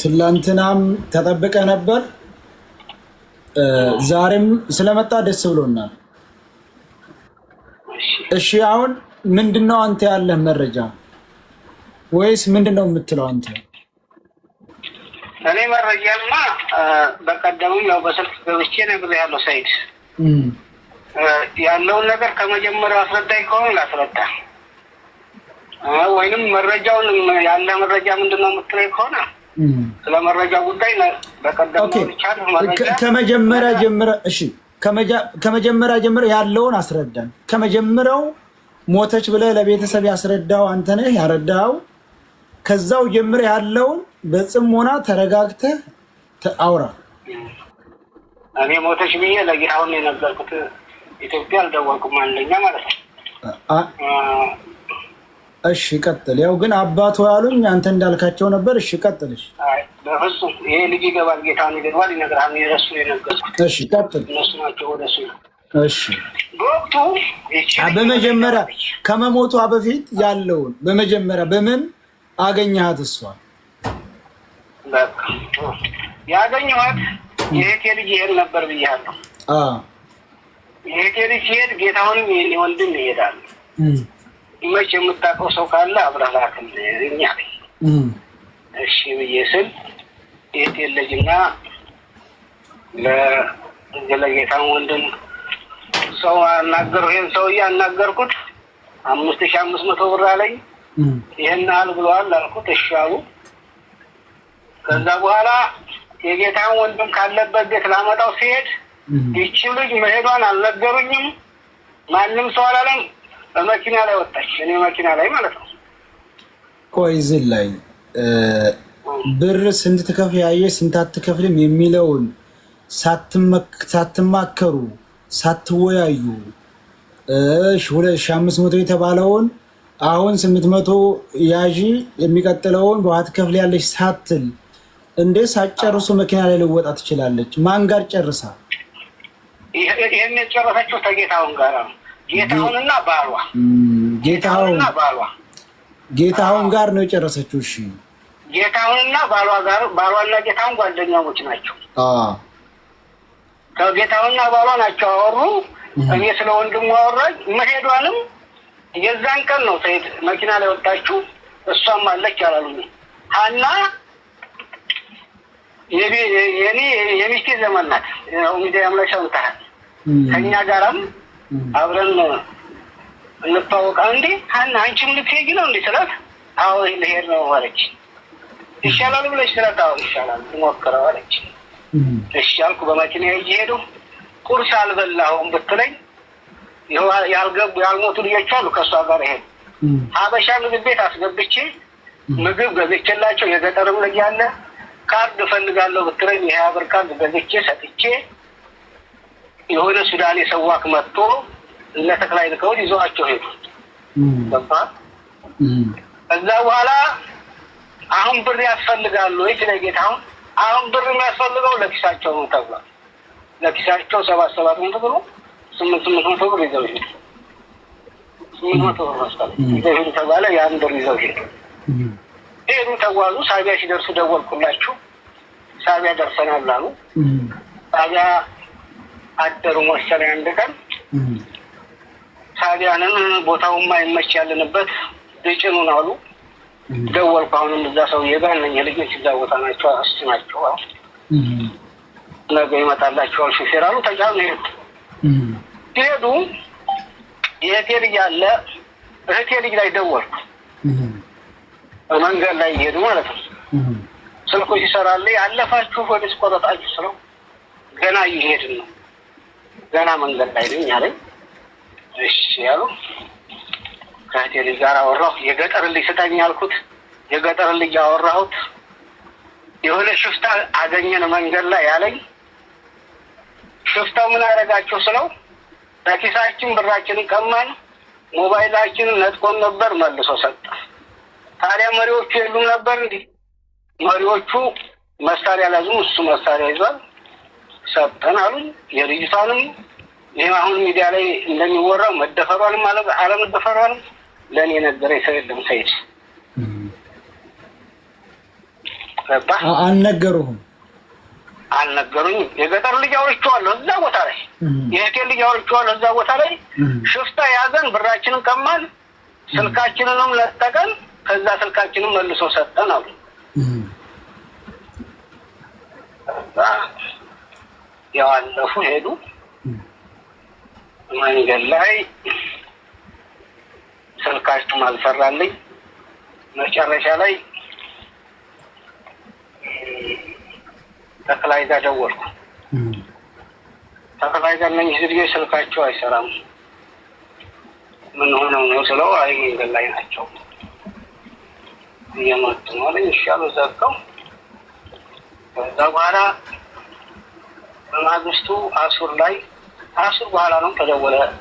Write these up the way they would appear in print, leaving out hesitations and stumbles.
ትላንትናም ተጠብቀ ነበር ዛሬም ስለመጣ ደስ ብሎናል። እሺ አሁን ምንድነው አንተ ያለህ መረጃ ወይስ ምንድነው የምትለው አንተ? እኔ መረጃማ በቀደምም ያው በስልክ ገብቼ ነግሬሃለሁ ሰይድ። ያለውን ነገር ከመጀመሪያው አስረዳኝ ከሆነ ላስረዳ፣ ወይንም መረጃውን ያለ መረጃ ምንድነው የምትለኝ ከሆነ ስለ መረጃ ጉዳይ በቀደም ከመጀመሪያ ጀምረ እሺ ከመጀመሪያ ጀምረ ያለውን አስረዳን። ከመጀመሪያው ሞተች ብለህ ለቤተሰብ ያስረዳው አንተ ነህ ያረዳው። ከዛው ጀምረ ያለውን በጽሞና ተረጋግተህ አውራ። እኔ ሞተች ብዬ ለጌታውን የነገርኩት ኢትዮጵያ አልደወልኩም አንደኛ ማለት ነው። እሺ ቀጥል። ያው ግን አባቱ ያሉኝ አንተ እንዳልካቸው ነበር። እሺ ቀጥልሽ። አይ በፍጹም ይሄ ልጅ ይገባል ጌታውን ይገባል ይነግራል ይረሱ የነገርኩት። እሺ ቀጥል። እነሱ ናቸው ወደሱ። እሺ ዶክቱ በመጀመሪያ ከመሞቷ በፊት ያለውን በመጀመሪያ በምን አገኘሃት? እሷ ያገኘኋት የእህቴ ልጅ ይሄድ ነበር ብያለሁ። የእህቴ ልጅ ሲሄድ ጌታውንም የኔ ወንድም ይሄዳል። መቼ የምታውቀው ሰው ካለ አብረህ ላክልኝ አለኝ። እሺ ብዬ ስል የእህቴ ልጅና ለጌታው ወንድም ሰው አናገርኩ። ይሄን ሰውዬ አናገርኩት። 5500 ብር አለኝ። ይሄን አል ብለዋል አልኩት። እሺ አሉ። ከዛ በኋላ የጌታው ወንድም ካለበት ቤት ላመጣው ሲሄድ ይቺ ልጅ መሄዷን አልነገሩኝም። ማንም ሰው አላለም። በመኪና ላይ ወጣች። እኔ መኪና ላይ ማለት ነው። ቆይ እዚህ ላይ ብር ስንት ትከፍል ያየሽ ስንት አትከፍልም የሚለውን ሳትማከሩ ሳትወያዩ 2500 የተባለውን አሁን 800 ያዢ የሚቀጥለውን በኋላ ትከፍያለሽ ሳትል እንዴት ሳትጨርሱ መኪና ላይ ልወጣ ትችላለች? ማን ጋር ጨርሳ? ይሄን የጨረሰችው ከጌታውን ጋር ነው። ጌታውንና ባሏ ጌታውን ጋር ነው የጨረሰችው። እሺ ጌታውንና ባሏ ጋር ባሏና ጌታውን ጓደኛሞች ናቸው። ከጌታውና ባሏ ናቸው አወሩ። እኔ ስለ ወንድሙ አወራኝ። መሄዷንም የዛን ቀን ነው ሰይድ መኪና ላይ ወጣችሁ። እሷም አለች አላሉኝ። ሀና የኔ የሚስቴ ዘመን ናት። ያው ሚዲያም ላይ ሰምተሃል። ከኛ ጋርም አብረን እንተዋወቃ። እንዴ ሀና አንቺም ልትሄጂ ነው እንዴ ስላት፣ አዎ ልሄድ ነው አለች። ይሻላል ብለሽ ስላት፣ አዎ ይሻላል ሞክረው አለች። እሺ አልኩ። በመኪና ሄዱ። ቁርስ አልበላሁም ብትለኝ ያልገቡ ያልሞቱ ልጆች አሉ ከሷ ጋር ይሄድ ሀበሻ ምግብ ቤት አስገብቼ ምግብ ገዝቼላቸው የገጠርም ልጅ አለ ካርድ እፈልጋለሁ ብትለኝ ይሄ ብር ካርድ ገዝቼ ሰጥቼ የሆነ ሱዳኔ ሰዋክ መጥቶ ለተክላይ ልከው ይዘዋቸው ሄዱ። ገባ። ከዛ በኋላ አሁን ብር ያስፈልጋሉ ወይ ስለጌታው አሁን ብር የሚያስፈልገው ለኪሳቸው ነው ተብሏል። ለኪሳቸው 700 ብር 800 ብር ይዘው ሄዱ። 800 ብር መስጠት ይዘው ተባለ። ያን ብር ይዘው ሄዱ። ሄዱ ተጓዙ። ሳቢያ ሲደርሱ ደወልኩላችሁ። ሳቢያ ደርሰናል አሉ። ሳቢያ አደሩ መሰለኝ አንድ ቀን። ሳቢያንን ቦታውማ ይመች ያለንበት ልጭኑን አሉ። ደወልኩ። አሁንም እዛ ሰውዬ ጋር ነኝ። ልጆች እዛ ቦታ ናቸው አስናቸው። ነገ ይመጣላቸዋል ሹፌር አሉ። ተጫኑ ሄዱ። ሄዱ። የእህቴ ልጅ አለ። እህቴ ልጅ ላይ ደወልኩ። መንገድ ላይ ሄዱ ማለት ነው። ስልኩ ሲሰራልኝ አለፋችሁ ወደስ ቆረጣችሁ ስለው ገና እየሄድን ነው ገና መንገድ ላይ ነኝ አለኝ። እሺ ያሉ ከእህቴ ልጅ ጋር አወራሁ። የገጠር ልጅ ስጠኝ አልኩት። የገጠር ልጅ አወራሁት። የሆነ ሽፍታ አገኘን መንገድ ላይ አለኝ። ሽፍታው ምን አደረጋችሁ ስለው በኪሳችን ብራችንን ቀማን፣ ሞባይላችንን ነጥቆን ነበር መልሶ ሰጠ። ታዲያ መሪዎቹ የሉም ነበር እንዴ? መሪዎቹ መሳሪያ ያዙ፣ እሱ መሳሪያ ይዟል። ሰጠን አሉኝ። የልጅቷንም ይሄ አሁን ሚዲያ ላይ እንደሚወራው መደፈሯንም አለመደፈሯንም ለኔ ነገረኝ ሰው የለም ሰይድ። አልነገሩህም? አልነገሩኝም። የገጠር ልጅ አውርቼዋለሁ እዛ ቦታ ላይ፣ የእህቴን ልጅ አውርቼዋለሁ እዛ ቦታ ላይ። ሽፍታ ያዘን፣ ብራችንን ቀማን፣ ስልካችንንም ለጠቀን፣ ከዛ ስልካችንን መልሶ ሰጠን አሉ። ያው አለፉ ሄዱ። መንገድ ላይ ስልካችንም አልሰራልኝ። መጨረሻ ላይ ተክላይ ጋር ደወልኩ። ተክላይ ጋር ነኝ ዝርዬ ስልካቸው አይሰራም፣ ምን ሆነው ነው ስለው፣ አይ መንገድ ላይ ናቸው እየመጡ ነው አለኝ። ይሻሉ ዘጋው። ከዛ በኋላ በማግስቱ አሱር በኋላ ነው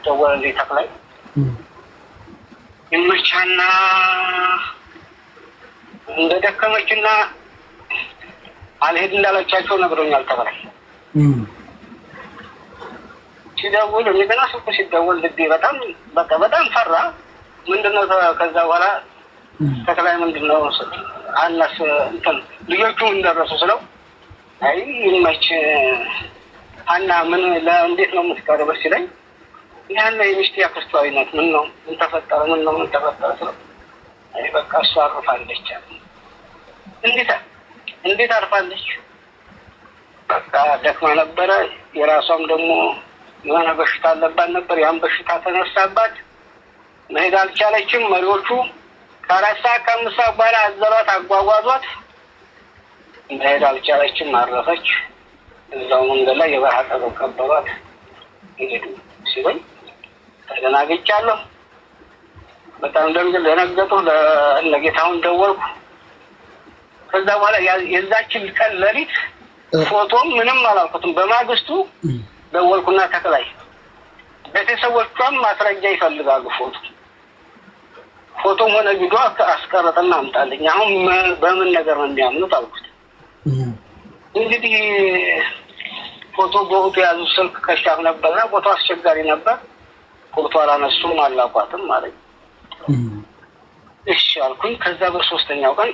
ደወለልኝ ተክላይ። ይመቻና እንደደከመችና አልሄድ እንዳለቻቸው ነግሮኛል ተክላይ። ሲደውል እንደገና ስልኩ ሲደውል ልቤ በጣም ፈራ። ምንድነው ከዛ በኋላ ተክላይ ምንድነው አናስ እንትን ልጆቹ እንደረሱ ስለው፣ አይ ይመች አና ምን ለእንዴት ነው የምትቀርበው ሲለኝ፣ ያለ የሚስቴ አክስቷ አይነት ምን ተፈጠረ ስለው፣ አይ በቃ እሷ አርፋለች አለ። እንዴት አርፋለች? በቃ ደክማ ነበረ። የራሷም ደግሞ የሆነ በሽታ አለባት ነበር። ያን በሽታ ተነሳባት፣ መሄድ አልቻለችም። መሪዎቹ ከ4 ሰዓት ከ5 ሰዓት በኋላ አዘሏት፣ አጓጓዟት። መሄድ አልቻለችም፣ አረፈች። እዛው መንገድ ላይ የበረሃ ቀበሮ ቀበሯት። ሄዱ ሲሉኝ ተደናግጫለሁ። በጣም ደነገጡ። ለጌታሁን ደወልኩ። ከዛ በኋላ የዛችን ቀን ሌሊት ፎቶም ምንም አላልኩትም። በማግስቱ ደወልኩና ተክላይ ቤተሰቦቿም ማስረጃ ይፈልጋሉ። ፎቶም ሆነ ቪዲዮ አስቀረጥና አምጣልኝ። አሁን በምን ነገር ነው የሚያምኑት አልኩት። እንግዲህ ፎቶ በወቅቱ ያዙ ስልክ ከሻፍ ነበርና ፎቶ አስቸጋሪ ነበር። ፎቶ አላነሱም አላቋትም ማለት እሺ አልኩኝ። ከዛ በሶስተኛው ቀን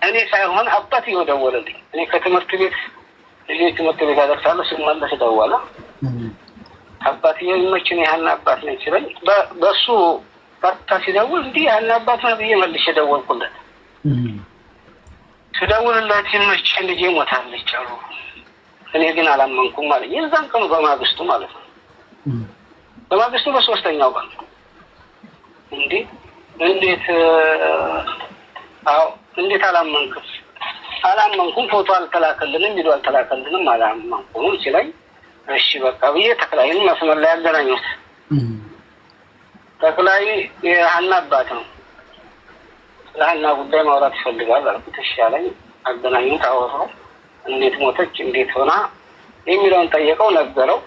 እኔ ሳይሆን አባትዬው ደወለልኝ። እኔ ከትምህርት ቤት ትምህርት ቤት አደርሳለሁ። ስመለስ ደወለ። አባትዬው ይመችኝ ያህል አባት ነኝ ሲለኝ፣ በሱ ቀጥታ ሲደውል እንዲህ ያህል አባት ነው ብዬ መልሼ ደወልኩለት። ስደውልለት ይመችኝ ልጄ ሞታለች አሉ። እኔ ግን አላመንኩም ማለት የዛን ቀኑ በማግስቱ ማለት ነው። በማግስቱ በሶስተኛው ቀን እንዴት አላመንኩም? ፎቶ አልተላከልንም፣ ቪዲዮ አልተላከልንም፣ አላመንኩም ሲለኝ፣ እሺ በቃ ብዬ ተክላይን መስመር ላይ አገናኙት። ተክላይ የሀና አባት ነው። ለሀና ጉዳይ ማውራት ይፈልጋል አልኩት። እሺ አለኝ። አገናኙት፣ አወራው። እንዴት ሞተች፣ እንዴት ሆና የሚለውን ጠየቀው፣ ነገረው።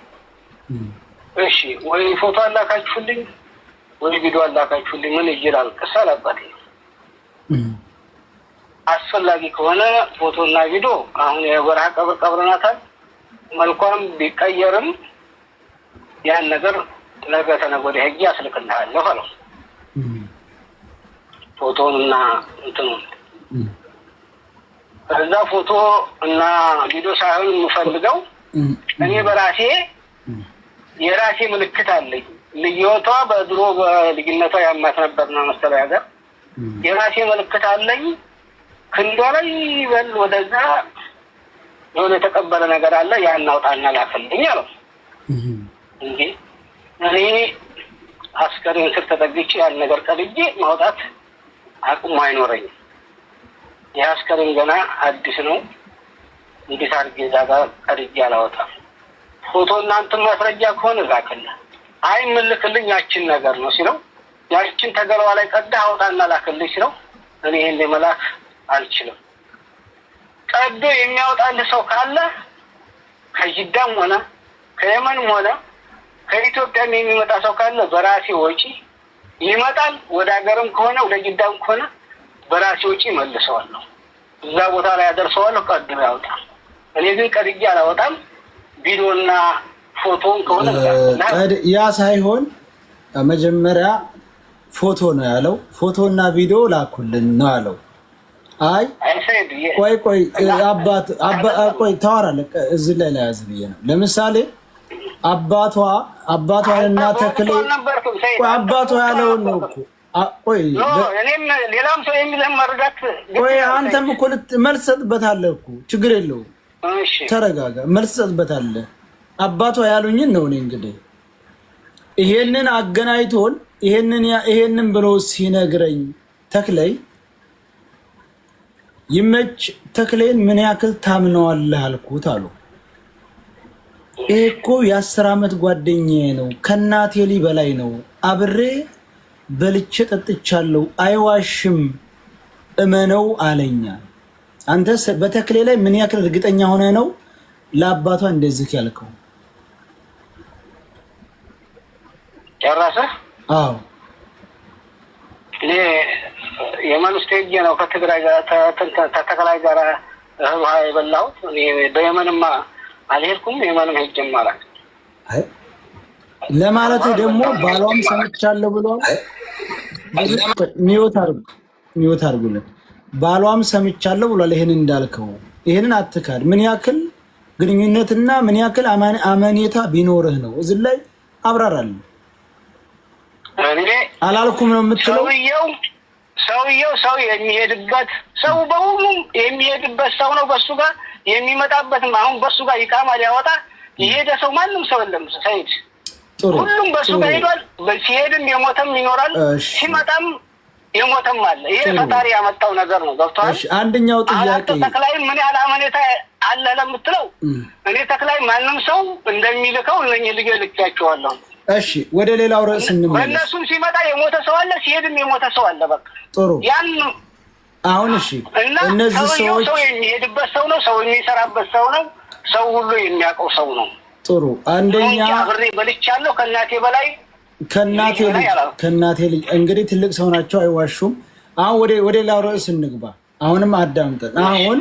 እሺ ወይ ፎቶ አላካችሁልኝ ወይ ቪዲዮ አላካችሁልኝ፣ ምን ይላል ከሳል አባቴ። አስፈላጊ ከሆነ ፎቶና ቪዲዮ አሁን የበረሃ ቀብር ቀብረናታል። መልኳም ቢቀየርም ያን ነገር ነገ ተነገ ወዲያ ሄጄ አስልክልሃለሁ አለው። ፎቶውንና እንትኑን ከዛ ፎቶ እና ቪዲዮ ሳይሆን የምፈልገው እኔ በራሴ የራሴ ምልክት አለኝ። ልዩቷ በድሮ በልጅነቷ ያማት ነበርና መሰለኝ ሀገር የራሴ ምልክት አለኝ። ክንዷ ላይ በል ወደዛ የሆነ የተቀበለ ነገር አለ፣ ያን አውጣና ላክልኝ አለው። እንዴ እኔ አስከሬን ስር ተጠግቼ ያን ነገር ቀልጄ ማውጣት አቅሙ አይኖረኝም። የአስከሬን ገና አዲስ ነው። እንዴት አድርጌ እዛ ጋር ቀልጄ አላወጣም? ፎቶ እናንተም ማስረጃ ከሆነ ላክልኝ። አይ ምልክልኝ ያችን ነገር ነው ሲለው፣ ያችን ተገለዋ ላይ ቀዳ አውጣና ላክልኝ ሲለው፣ እኔ ይሄን ለመላክ አልችልም። ቀዶ የሚያወጣልህ ሰው ካለ ከጅዳም ሆነ ከየመንም ሆነ ከኢትዮጵያም የሚመጣ ሰው ካለ በራሴ ወጪ ይመጣል። ወደ ሀገርም ከሆነ ወደ ጅዳም ከሆነ በራሴ ወጪ መልሰዋለሁ። እዛ ቦታ ላይ አደርሰዋለሁ። ቀዶ ያወጣል። እኔ ግን ቀድጄ አላወጣም። ቪዲዮና ፎቶን ከሆነ ያ ሳይሆን መጀመሪያ ፎቶ ነው ያለው። ፎቶና ቪዲዮ ላኩልን ነው ያለው። አይ ቆይ አባት ቆይ ታወራለህ እዚህ ላይ ያዝ ብዬ ነው። ለምሳሌ አባቷና ተክሌ ቆይ አባቷ ያለውን ነው እኮ ቆይ እኔም ሌላም ሰው የሚልህን መረዳት ቆይ አንተም እኮ መልስ ሰጥበታለህ እኮ ችግር የለውም። እሺ ተረጋጋ። መልስ ሰጥበታለህ። አባቷ ያሉኝን ነው እኔ እንግዲህ ይሄንን አገናኝቶን ይሄንን ብሎ ሲነግረኝ ተክለይ ይመች ተክሌን ምን ያክል ታምነዋለህ አልኩት አሉ። እኮ የ10 ዓመት ጓደኛዬ ነው ከናቴ ሊ በላይ ነው አብሬ በልቼ ጠጥቻለሁ አይዋሽም እመነው አለኛ። አንተ በተክሌ ላይ ምን ያክል እርግጠኛ ሆነ ነው ለአባቷ እንደዚህ ያልከው? ጨረሰ? አዎ የመንስቴጅ ነው ከትግራይ ጋር ተተከላይ ጋር ህዋ የበላሁት በየመንማ አልሄድኩም። የመንም ሄጅም ማለት አይ ለማለት ደግሞ ባሏም ሰምቻለሁ ብሏል። ሚውት አድርጉልን። ባሏም ሰምቻለሁ ብሏል። ይሄን እንዳልከው ይሄንን አትካድ። ምን ያክል ግንኙነትና ምን ያክል አመኔታ ቢኖርህ ነው እዚህ ላይ አብራራለሁ። አላልኩም ነው የምትለው? ሰውየው ሰው የሚሄድበት ሰው በሁሉ የሚሄድበት ሰው ነው። በሱ ጋር የሚመጣበትም አሁን በሱ ጋር ይቃማ ሊያወጣ የሄደ ሰው ማንም ሰው የለም። ሰይድ ሁሉም በሱ ጋር ሄዷል። ሲሄድም የሞተም ይኖራል፣ ሲመጣም የሞተም አለ። ይሄ ፈጣሪ ያመጣው ነገር ነው። ገብቶሃል? እሺ አንደኛው ጥያቄ ተክላይ ምን ያህል አመኔታ አለ ለምትለው እኔ ተክላይ ማንም ሰው እንደሚልከው እነኚህ ልጅ ልኬያቸዋለሁ። እሺ ወደ ሌላው ርዕስ እንመለስ። በእነሱም ሲመጣ የሞተ ሰው አለ፣ ሲሄድም የሞተ ሰው አለ። በቃ ጥሩ ያን አሁን እሺ እነዚህ ሰዎች ሰው የሚሄድበት ሰው ነው፣ ሰው የሚሰራበት ሰው ነው፣ ሰው ሁሉ የሚያውቀው ሰው ነው። ጥሩ አንደኛ አብሬ በልቻለሁ ከናቴ በላይ ከናቴ ልጅ እንግዲህ ትልቅ ሰው ናቸው አይዋሹም። አሁን ወደ ሌላው ርዕስ እንግባ። አሁንም አዳምጠን አሁን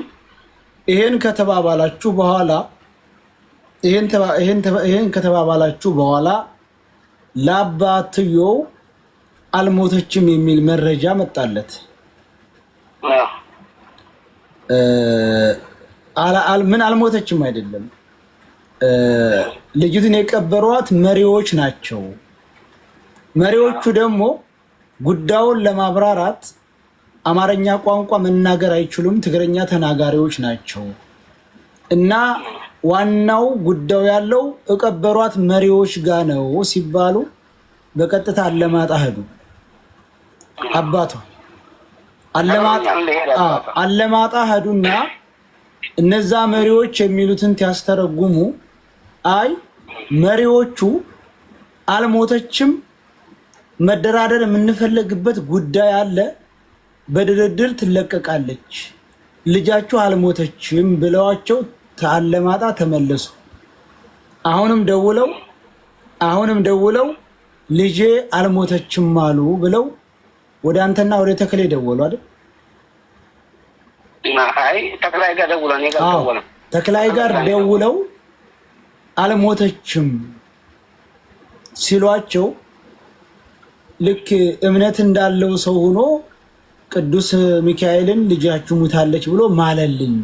ይሄን ከተባባላችሁ በኋላ ይሄን ከተባባላችሁ በኋላ ለአባትዮ አልሞተችም የሚል መረጃ መጣለት። ምን አልሞተችም አይደለም፣ ልጅቱን የቀበሯት መሪዎች ናቸው። መሪዎቹ ደግሞ ጉዳዩን ለማብራራት አማርኛ ቋንቋ መናገር አይችሉም፣ ትግረኛ ተናጋሪዎች ናቸው እና ዋናው ጉዳዩ ያለው እቀበሯት መሪዎች ጋር ነው ሲባሉ በቀጥታ አለማጣ ሄዱ። አባቷ አለማጣ ሄዱና እነዛ መሪዎች የሚሉትን ያስተረጉሙ አይ መሪዎቹ አልሞተችም፣ መደራደር የምንፈልግበት ጉዳይ አለ፣ በድርድር ትለቀቃለች፣ ልጃችሁ አልሞተችም ብለዋቸው አለማጣ ተመለሱ። አሁንም ደውለው ልጄ አልሞተችም አሉ ብለው ወደ አንተና ወደ ተክሌ ደወሉ አይደል? አይ ተክላይ ጋር ደውለው ተክላይ ጋር ደውለው አልሞተችም ሲሏቸው ልክ እምነት እንዳለው ሰው ሆኖ ቅዱስ ሚካኤልን ልጃችሁ ሙታለች ብሎ ማለልኝ።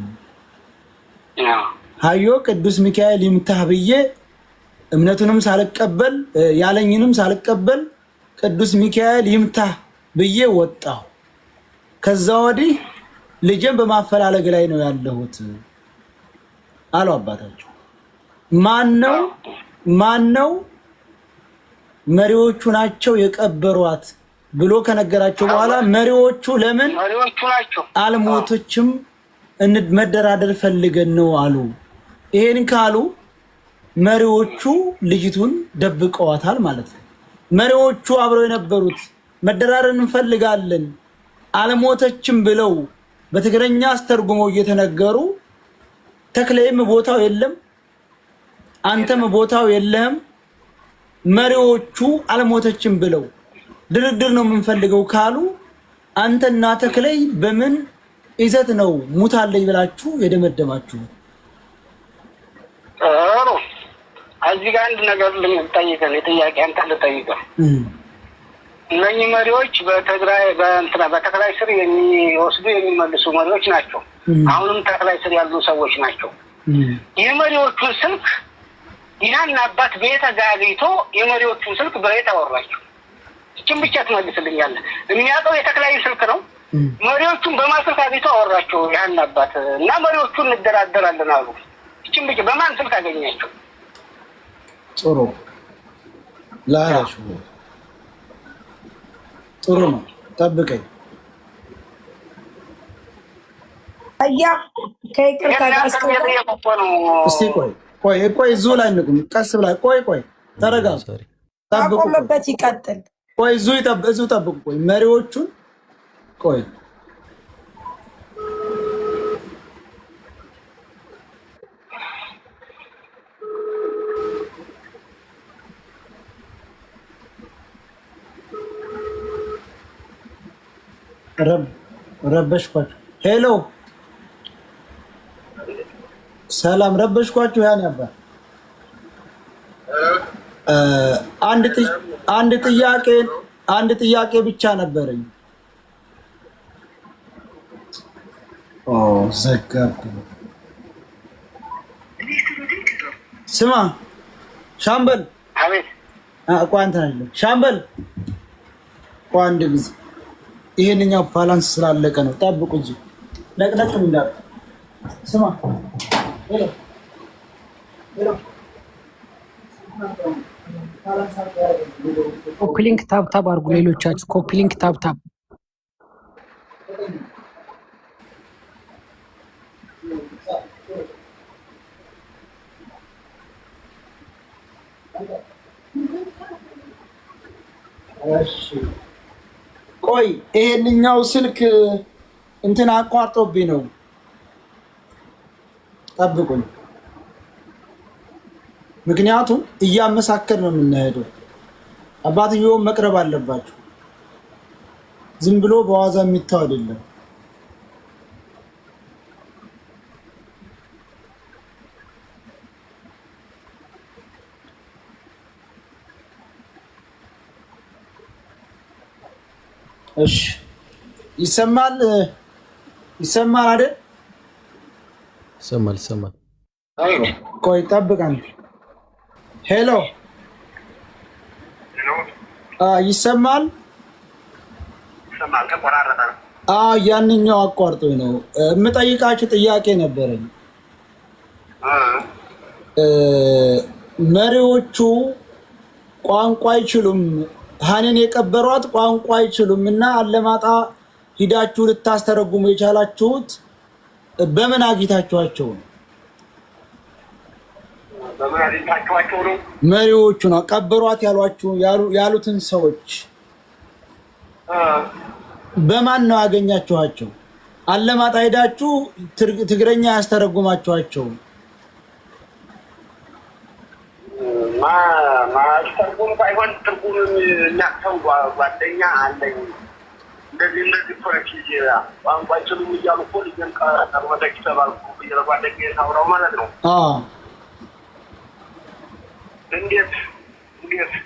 ሃዮ ቅዱስ ሚካኤል ይምታህ ብዬ እምነቱንም ሳልቀበል ያለኝንም ሳልቀበል ቅዱስ ሚካኤል ይምታህ ብዬ ወጣሁ። ከዛ ወዲህ ልጄን በማፈላለግ ላይ ነው ያለሁት አሉ አባታቸው። ማነው መሪዎቹ ናቸው የቀበሯት ብሎ ከነገራቸው በኋላ መሪዎቹ ለምን አልሞተችም መደራደር ፈልገን ነው አሉ። ይሄን ካሉ መሪዎቹ ልጅቱን ደብቀዋታል ማለት ነው። መሪዎቹ አብረው የነበሩት መደራደር እንፈልጋለን አልሞተችም ብለው በትግረኛ አስተርጉመው እየተነገሩ ተክሌም ቦታው የለም አንተም ቦታው የለም፣ መሪዎቹ አልሞተችም ብለው ድርድር ነው የምንፈልገው ካሉ አንተና ተክሌ በምን ይዘት ነው ሙታለኝ ብላችሁ የደመደማችሁ? እዚህ ጋር አንድ ነገር ልጠይቅህ፣ የጥያቄ አንተ ልጠይቅህ። እነኚህ መሪዎች በትግራይ በተክላይ ስር የሚወስዱ የሚመልሱ መሪዎች ናቸው። አሁንም ተክላይ ስር ያሉ ሰዎች ናቸው። የመሪዎቹን ስልክ ያን አባት ቤተ ጋግይቶ የመሪዎቹን ስልክ በሬት አወራቸው። እቺን ብቻ ትመልስልኛለህ? የሚያውቀው የተክላይ ስልክ ነው። መሪዎቹን በማስልክ አግኝቶ አወራቸው ያን አባት እና መሪዎቹን እንደራደራለን አሉ። እቺን ብቻ በማን ስልክ አገኛቸው? ጥሩ ላራሽ ጥሩ ነው። ጠብቀኝ አያ ከይቅርታ ጋር እስቲ ቆይ ዙ ላይ ንቁም። ቀስ ብላ ቆይ ተረጋጋ። ታቆመበት ይቀጥል። ቆይ ዙ ጠብቁ። ቆይ መሪዎቹን ቆይ ረበሽኳችሁ። ሄሎ ሰላም ረበሽኳችሁ። ያን ያባ አንድ ጥያቄ ብቻ ነበረኝ። ዘጋብ ስማ ሻምበል ቋንታ ሻምበል አንድ ጊዜ ይሄንኛው ባላንስ ስላለቀ ነው። ጠብቁ እንጂ ለቅለቅ እንዳለ ስማ ኮፒሊንክ ታብታብ አድርጉ። ሌሎቻችሁ ኮፒሊንክ ታብታብ ቆይ ይሄንኛው ስልክ እንትን አቋርጦብኝ ነው። ጠብቁኝ። ምክንያቱም እያመሳከር ነው የምንሄደው። አባትየውም መቅረብ አለባቸው። ዝም ብሎ በዋዛ የሚታው አይደለም። እሺ ይሰማል አይደል? ይሰማል። ቆይ ጠብቅ አንተ። ሄሎ ይሰማል? ያንኛው አቋርጦኝ ነው። የምጠይቃችሁ ጥያቄ ነበረኝ። መሪዎቹ ቋንቋ አይችሉም፣ ሀኒን የቀበሯት ቋንቋ አይችሉም እና አለማጣ ሂዳችሁ ልታስተረጉሙ የቻላችሁት በምን አግኝታችኋቸው ነው? መሪዎቹ ነው ቀበሯት ያሉትን ሰዎች በማን ነው ያገኛችኋቸው? አለማጣ ሄዳችሁ ትግረኛ ያስተረጉማችኋቸው? ማስተርጉም ባይሆን ትርጉምን እናቅተው ጓደኛ አለኝ። እንደዚህ ፖለቲክ ቋንቋችንም እያሉ እኮ ልጅን ቀርበተች ተባልኩ ጓደኛ የታውራው ማለት ነው። እንዴት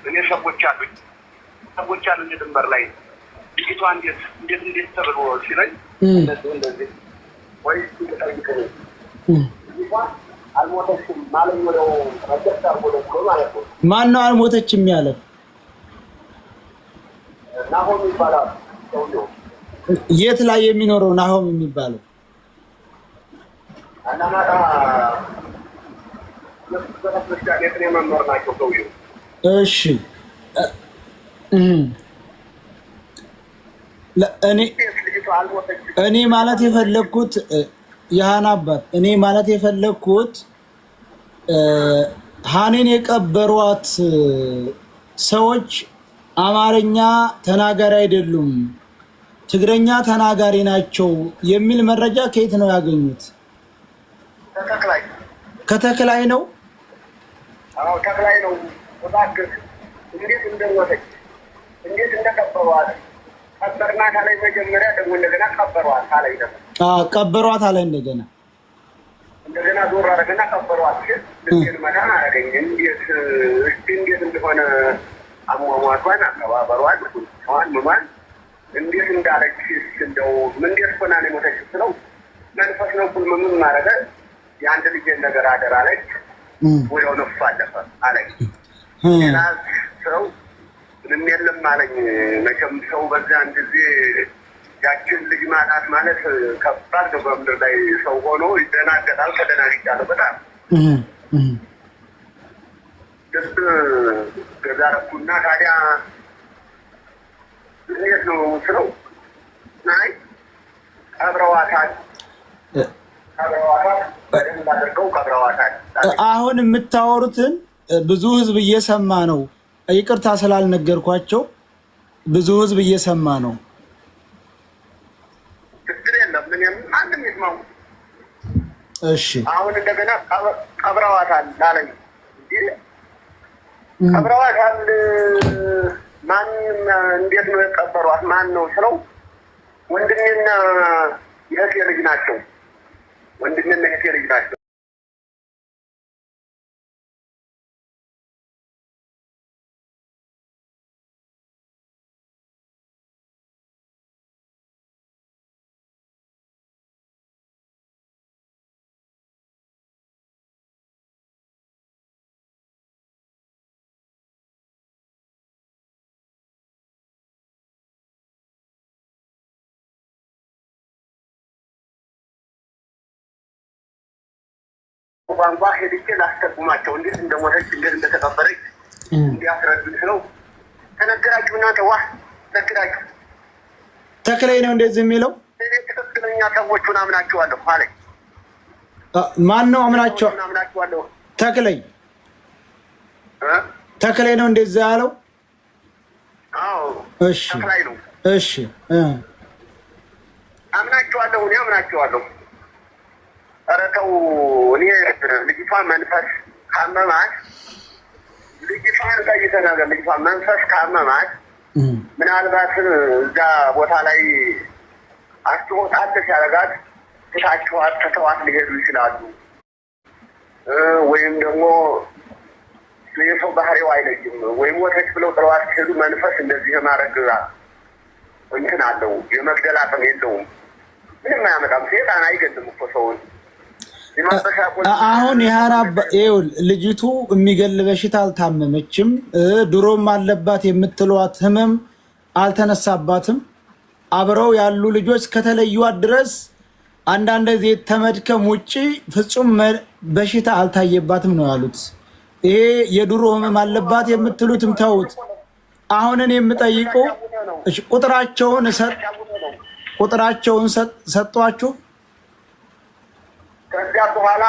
እኔ ሰዎች አሉኝ ድንበር ላይ ልጅቷ እንዴት ተብሎ ሲለኝ እንደዚህ ወይ ጠይቀኝ አልሞተችም ማለት ነው። ረጀት አርጎ ማለት ነው። ማን ነው አልሞተችም ያለው? ናሆም ይባላል ሰውየው። የት ላይ የሚኖረው ናሆም የሚባለው? አናማጣ መምህር ናቸው ሰውየው። እሺ እኔ ማለት የፈለግኩት የሃና አባት እኔ ማለት የፈለግኩት ሀኒን የቀበሯት ሰዎች አማርኛ ተናጋሪ አይደሉም፣ ትግረኛ ተናጋሪ ናቸው የሚል መረጃ ከየት ነው ያገኙት? ከተክላይ ነው። አዎ ተክላይ ነው። ወጣክ እንዴት እንደሞተች እንዴት እንደቀበሯት ቀበርናት አለ። መጀመሪያ ደግሞ እንደገና ቀበሯት አለ። ቀበሯት አለ። እንደገና ዞር አደረገና ቀበሯት። ግን መና አረገኝ። እንዴት እንደሆነ አሟሟቷን አከባበሯን ማን እንዴት እንዳለች እንደው ምን እንደሆነ ነው የሞተችው ስለው መንፈስ ነው ሁሉ ምን ማረገ የአንድ ልጅ ነገር አደራለች ወዲያው ነፍስ አለፈ አለኝ። ሰው ምንም የለም አለኝ። መቼም ሰው በዛን ጊዜ ያችን ልጅ ማጣት ማለት ከባድ ነው። በምድር ላይ ሰው ሆኖ ይደናገጣል። ተደናግጫለሁ በጣም ደስ ገዛረኩና ታዲያ እንዴት ነው ስለው ናይ ቀብረዋታል። አሁን የምታወሩትን ብዙ ህዝብ እየሰማ ነው። ይቅርታ ስላልነገርኳቸው ብዙ ህዝብ እየሰማ ነው። እሺ አሁን እንደገና ቀብረዋታል አለኝ። ቀብረዋታል ማን እንዴት ነው የቀበሯት? ማን ነው ስለው ወንድሜና የእህቴ ልጅ ናቸው። ወንድሜና የእህቴ ልጅ ናቸው። ቋንቋ ሄድቼ ላስተርጉማቸው እንዴት እንደሞተች እንዴት እንደተቀበረች እንዲያስረዱኝ ስለው ተነገራችሁ እናንተ ዋ ተነገራችሁ ተክለይ ነው እንደዚህ የሚለው ትክክለኛ ሰዎቹን አምናቸዋለሁ አለኝ። ማን ነው አምናቸው? ተክለይ ተክለይ ነው እንደዚህ ያለው? አዎ እሺ ተክለይ ነው። እሺ አምናቸዋለሁ እኔ አምናቸዋለሁ። ኧረ ተው እኔ ልጅቷ መንፈስ ካመማት ልጅቷን ጠይቀናል። ልጅቷ መንፈስ ካመማት ምናልባት እዛ ቦታ ላይ አስተዋጣለች ያደረጋት ትታቸዋት ተተዋት ሊሄዱ ይችላሉ። ወይም ደግሞ የሰው ባህሪው አይለይም። ወይም ወተች ብለው ጥለዋት ሲሄዱ መንፈስ እንደዚህ የማድረግ እንትን አለው። የመግደል አቅም የለውም። ምንም አያመጣም። ሴጣን አይገድም እኮ ሰውን። አሁን ይኸው ልጅቱ የሚገል በሽታ አልታመመችም። ድሮም አለባት የምትሏት ህመም አልተነሳባትም። አብረው ያሉ ልጆች ከተለዩት ድረስ አንዳንድ ጊዜ ተመድከም ውጪ ፍጹም በሽታ አልታየባትም ነው ያሉት። ይሄ የድሮ ህመም አለባት የምትሉትም ተውት። አሁንን የምጠይቀው ቁጥራቸውን ሰጧችሁ? ከዚያ በኋላ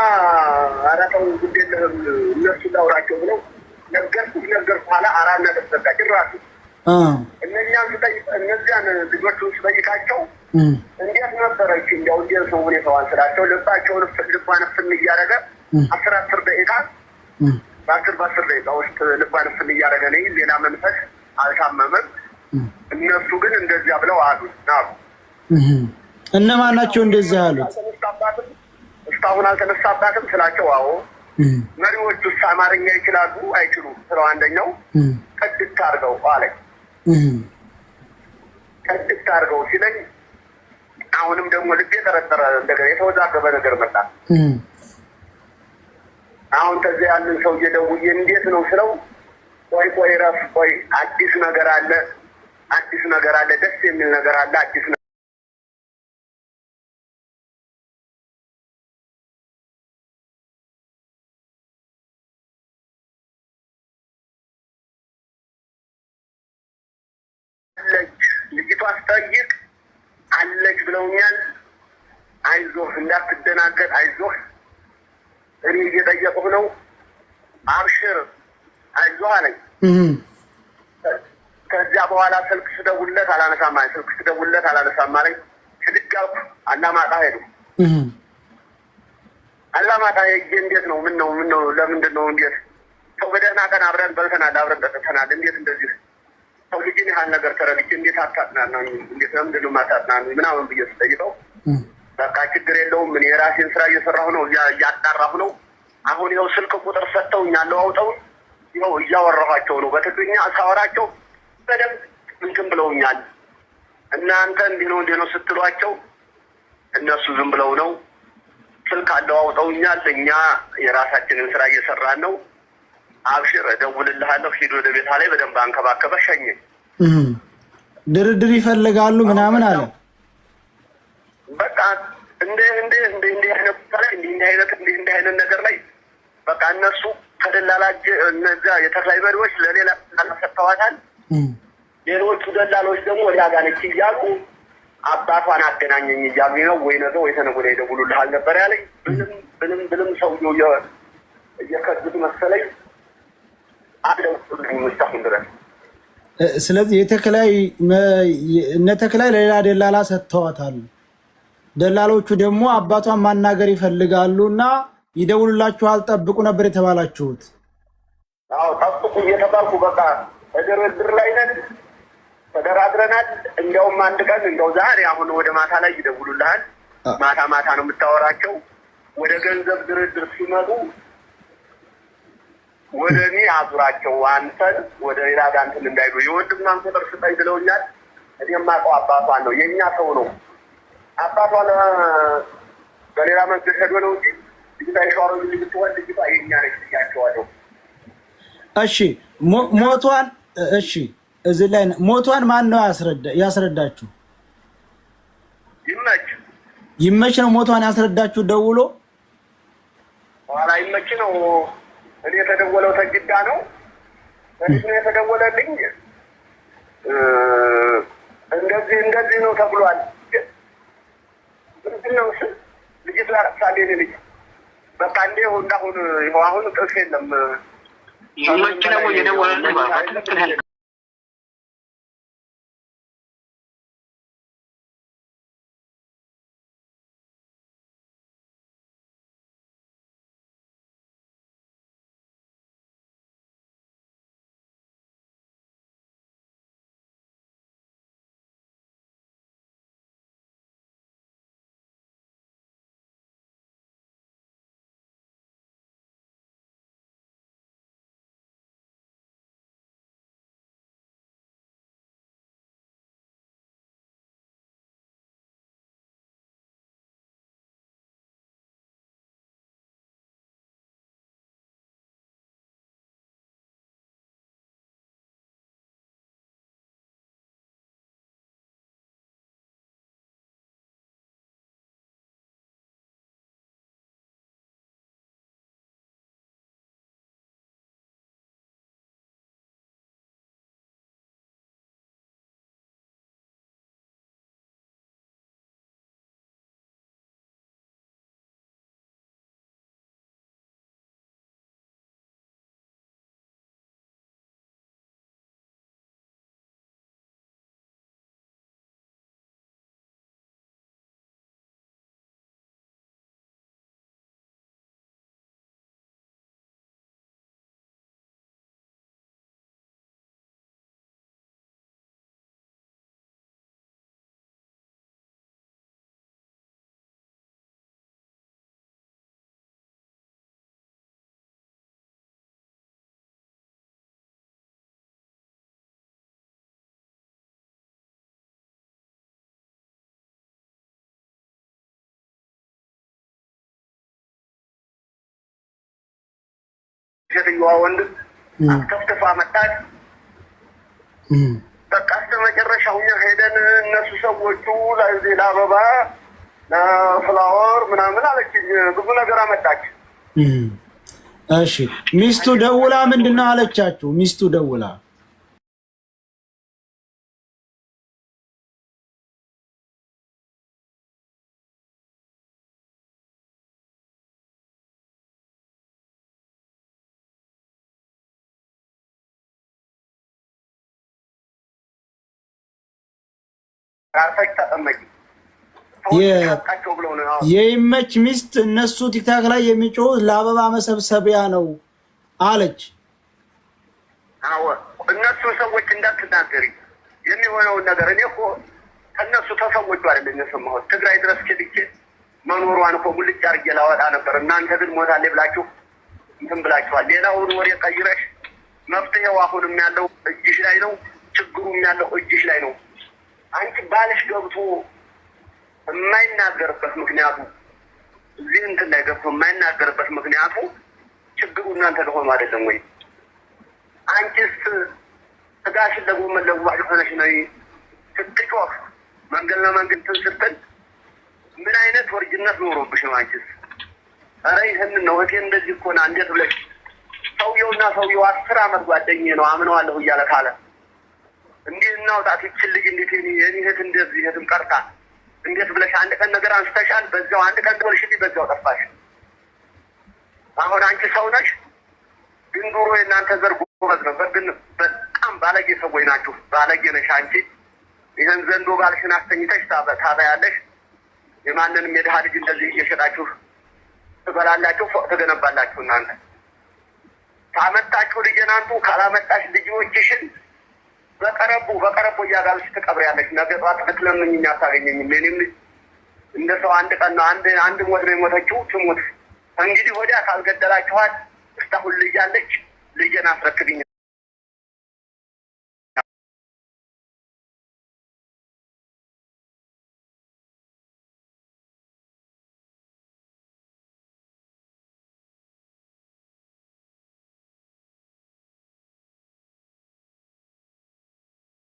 አራተው ጉዴለም እነሱ ዳውራቸው ብለው ነገርኩ በኋላ አራት ነጥብ ዘጋ ጭራሹ እነዚያን ልጆቹን ስጠይቃቸው እንዴት ነበረች እንዲያው እንዴት ነው ሁኔታዋን ስላቸው ልባቸውን ልቧን ፍን እያደረገ 10 ደቂቃ በ10 ደቂቃ ውስጥ ልቧን ፍን እያደረገ ነኝ። ሌላ መንፈስ አልታመመም። እነሱ ግን እንደዚያ ብለው አሉ። እነማን ናቸው እንደዚህ ያሉት? እስካሁን አልተነሳባትም ስላቸው አዎ መሪዎቹስ አማርኛ ይችላሉ አይችሉም ስለው አንደኛው ቅድስት አድርገው አለኝ። ቅድስት አድርገው ሲለኝ አሁንም ደግሞ ልቤ ጠረጠረ። እንደገና የተወዛገበ ነገር መጣ። አሁን ከዚያ ያንን ሰው እየደውዬ እንዴት ነው ስለው ቆይ ረፍ ቆይ አዲስ ነገር አለ ደስ የሚል ነገር አለ አዲስ ልጅቷ አስጠይቅ አለች ብለውኛል። አይዞህ እንዳትደናገጥ አይዞህ እኔ እየጠየቁህ ነው አብሽር አይዞህ አለኝ። ከዚያ በኋላ ስልክ ስደውልለት አላነሳም አለኝ። ስልክ አልኩ አላማጣ ሄዱ። አላማጣ ሄጄ እንዴት ነው ምን ነው ለምንድን ነው እንዴት ሰው በደህና ቀን አብረን በልተናል አብረን ጠጥተናል እንዴት እንደዚህ ሰው ልጅ ያህል ነገር ተረድቼ እንዴት አታጥናናኝ እንዴት ለምንድን ነው የማታጥናኑኝ ምናምን ብዬ ስጠይቀው በቃ ችግር የለውም እኔ የራሴን ስራ እየሰራሁ ነው እያጣራሁ ነው። አሁን ይኸው ስልክ ቁጥር ሰጥተውኛል አውጠው ይኸው እያወራኋቸው ነው በትግርኛ ሳወራቸው በደንብ እንትን ብለውኛል። እናንተ እንዲህ ነው ስትሏቸው እነሱ ዝም ብለው ነው ስልክ አለዋውጠውኛል። እኛ የራሳችንን ስራ እየሰራን ነው። አብሽር እደውልልሃለሁ ሂድ ወደ ቤታ ላይ በደንብ አንከባከበ ሸኘኝ። ድርድር ይፈልጋሉ ምናምን አለ። በቃ እንደ አይነት ነገር ላይ በቃ እነሱ ከደላላጅ እነዛ የተክላይ መሪዎች ለሌላ ሰጥተዋታል። ሌሎቹ ደላሎች ደግሞ ወዲያ ጋር ነች እያሉ አባቷን አገናኘኝ እያሉ ነው። ወይ ነገ ወይ ተነገ ወዲያ ይደውሉልሃል ነበር ያለኝ። ብንም ሰውዬው እየከዱት መሰለኝ አደውልልኝ መስታሁን ድረስ። ስለዚህ የተክላይ ለሌላ ደላላ ሰጥተዋታል። ደላሎቹ ደግሞ አባቷን ማናገር ይፈልጋሉና ይደውሉላችኋል ጠብቁ ነበር የተባላችሁት። አዎ ጠብቁ እየተባልኩ በቃ ድርድር ላይ ነን ተደራድረናል። እንደውም አንድ ቀን እንደው ዛሬ አሁን ወደ ማታ ላይ ይደውሉልሃል። ማታ ነው የምታወራቸው። ወደ ገንዘብ ድርድር ሲመጡ ወደ እኔ አዙራቸው አንተን ወደ ሌላ ጋር እንትን እንዳይሉ የወንድምናን ቁጥር ስጠኝ ብለውኛል። እኔ የማውቀው አባቷን ነው የእኛ ሰው ነው። አባቷን በሌላ መንገድ ሄዶ ነው እንጂ ልጅታ የሸዋሮ ልጅ ብትወልድ ልጅቷ የእኛ ነች ብያቸዋለሁ። እሺ ሞቷን እዚህ ላይ ሞቷን ማን ነው ያስረዳችሁ? ይመች ነው ሞቷን ያስረዳችሁ ደውሎ? ኋላ ይመች ነው እኔ የተደወለው ተግዳ ነው እኔ የተደወለልኝ እንደዚህ ነው ተብሏል። ምንድነው ልጅት ላሳሌ ልጅ በቃ እንደው እንዳሁን ይኸው አሁን ጥፍ የለም ይመች ነው የደወለልኝ ማለት ነው። ሴትዮዋ ወንድ አስተፍተፋ መጣች። በቃ እስከመጨረሻው ሄደን እነሱ ሰዎቹ ለዚህ ለአበባ ለፍላወር ምናምን አለችኝ። ብዙ ነገር አመጣች። እሺ ሚስቱ ደውላ ምንድነው አለቻችሁ? ሚስቱ ደውላ የይመች ሚስት እነሱ ቲክታክ ላይ የሚጮሁት ለአበባ መሰብሰቢያ ነው አለች። አዎ እነሱ ሰዎች እንዳትናገሪ የሚሆነውን ነገር እኔ እኮ ከእነሱ ተሰዎቹ አይደለም የሰማሁት። ትግራይ ድረስ ኬድቼ መኖሯን እኮ ሙልጭ አድርጌ ላወጣ ነበር። እናንተ ግን ሞታለች ብላችሁ እንትን ብላችኋል። ሌላውን ወሬ ቀይረሽ መፍትሄው አሁንም ያለው እጅሽ ላይ ነው። ችግሩም ያለው እጅሽ ላይ ነው። አንቺ ባልሽ ገብቶ የማይናገርበት ምክንያቱ እዚህ እንትን ላይ ገብቶ የማይናገርበት ምክንያቱ ችግሩ እናንተ ለሆኑ አይደለም ወይ? አንቺስ ስጋሽን ለጎመን ለጓሽ ሆነሽ ነው ስትጮህ መንገድ ለመንገድ ስትል ምን አይነት ወርጅነት ኖሮብሽ ነው አንቺስ? ኧረ ይህንን ነው እቴ እንደዚህ እኮ ና እንዴት ብለሽ ሰውየውና ሰውየው 10 ዓመት ጓደኛዬ ነው አምነዋለሁ እያለ ካለ እንዴት እናውጣት ይችል ልጅ እንዴት የኔ እህት እንደዚህ እህትም ቀርታ እንዴት ብለሽ አንድ ቀን ነገር አንስተሻል፣ በዛው አንድ ቀን ደወልሽልኝ፣ በዛው ጠፋሽ። አሁን አንቺ ሰው ነሽ፣ ግን ዱሮ የእናንተ ዘር ጎበዝ ነበር፣ ግን በጣም ባለጌ ሰዎች ናችሁ። ባለጌ ነሽ አንቺ። ይህን ዘንዶ ባልሽን አስተኝተሽ ታበያለሽ። የማንንም የድሃ ልጅ እንደዚህ እየሸጣችሁ ትበላላችሁ፣ ፎቅ ትገነባላችሁ። እናንተ ካመጣችሁ ልጅን አንቱ፣ ካላመጣሽ ልጆችሽን በቀረቡ እያጋብሽ ትቀብሪያለሽ። ነገ ጠዋት ብትለምኝኝ አታገኘኝም። እኔም ልጅ እንደ ሰው አንድ ቀን ነው አንድ ሞት ነው የሞተችው፣ ትሙት። እንግዲህ ወዲያ ካልገደላችኋት እስካሁን ልጅ አለች፣ ልጄን አስረክብኝ።